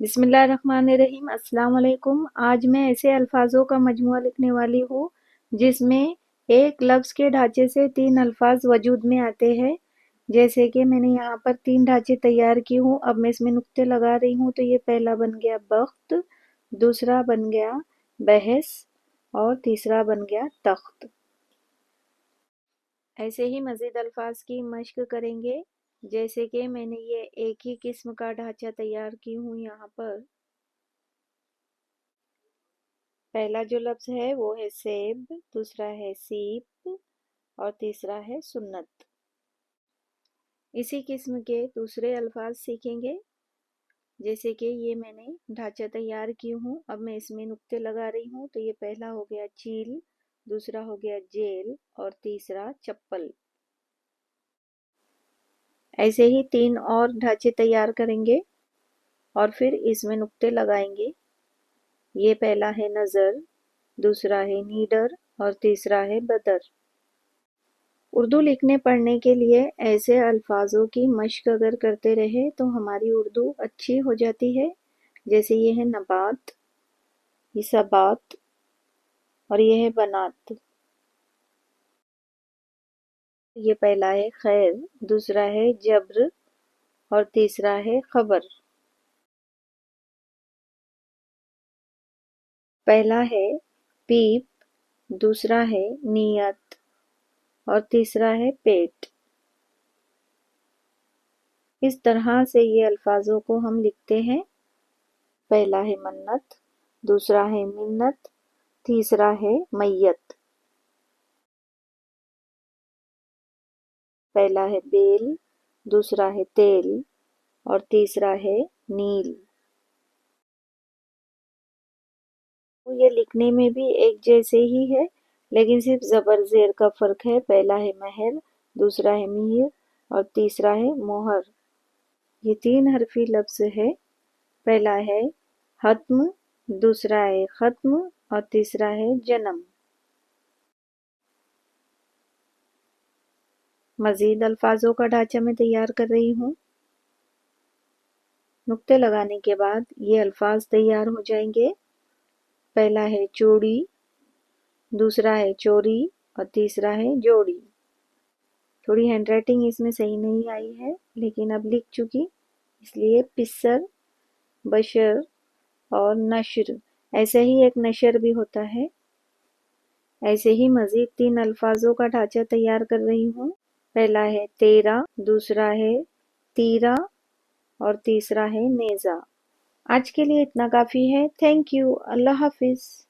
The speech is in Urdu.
بسم اللہ الرحمن الرحیم۔ السلام علیکم۔ آج میں ایسے الفاظوں کا مجموعہ لکھنے والی ہوں جس میں ایک لفظ کے ڈھانچے سے 3 الفاظ وجود میں آتے ہیں۔ جیسے کہ میں نے یہاں پر 3 ڈھانچے تیار کی ہوں، اب میں اس میں نقطے لگا رہی ہوں۔ تو یہ پہلا بن گیا بخت، دوسرا بن گیا بحث اور تیسرا بن گیا تخت۔ ایسے ہی مزید الفاظ کی مشق کریں گے۔ جیسے کہ میں نے یہ ایک ہی قسم کا ڈھانچہ تیار کی ہوں یہاں پر۔ پہلا جو لفظ ہے وہ ہے سیب، دوسرا ہے سیپ اور تیسرا ہے سنت۔ اسی قسم کے دوسرے الفاظ سیکھیں گے۔ جیسے کہ یہ میں نے ڈھانچہ تیار کی ہوں، اب میں اس میں نقطے لگا رہی ہوں۔ تو یہ پہلا ہو گیا چیل، دوسرا ہو گیا جیل اور تیسرا چپل۔ ایسے ہی 3 اور ڈھانچے تیار کریں گے اور پھر اس میں نقطے لگائیں گے۔ یہ پہلا ہے نظر، دوسرا ہے نیڈر اور تیسرا ہے بدر۔ اردو لکھنے پڑھنے کے لیے ایسے الفاظوں کی مشق اگر کرتے رہے تو ہماری اردو اچھی ہو جاتی ہے۔ جیسے یہ ہے نبات، یہ ثبات اور یہ ہے بنات۔ یہ پہلا ہے خیر، دوسرا ہے جبر اور تیسرا ہے خبر۔ پہلا ہے پیپ، دوسرا ہے نیت اور تیسرا ہے پیٹ۔ اس طرح سے یہ الفاظوں کو ہم لکھتے ہیں۔ پہلا ہے منت، دوسرا ہے منت، تیسرا ہے میت۔ پہلا ہے بیل، دوسرا ہے تیل اور تیسرا ہے نیل۔ یہ لکھنے میں بھی ایک جیسے ہی ہے، لیکن صرف زبر زیر کا فرق ہے۔ پہلا ہے مہر، دوسرا ہے میر اور تیسرا ہے مہر۔ یہ 3 حرفی لفظ ہے۔ پہلا ہے حتم، دوسرا ہے ختم اور تیسرا ہے جنم۔ مزید الفاظوں کا ڈھانچہ میں تیار کر رہی ہوں۔ نقطے لگانے کے بعد یہ الفاظ تیار ہو جائیں گے۔ پہلا ہے چوڑی، دوسرا ہے چوری اور تیسرا ہے جوڑی۔ تھوڑی ہینڈ رائٹنگ اس میں صحیح نہیں آئی ہے، لیکن اب لکھ چکی، اس لیے پسر، بشر اور نشر۔ ایسے ہی ایک نشر بھی ہوتا ہے۔ ایسے ہی مزید 3 الفاظوں کا ڈھانچہ تیار کر رہی ہوں۔ پہلا ہے تیرا، دوسرا ہے تیرا اور تیسرا ہے نیزہ۔ آج کے لیے اتنا کافی ہے۔ Thank you. اللہ حافظ۔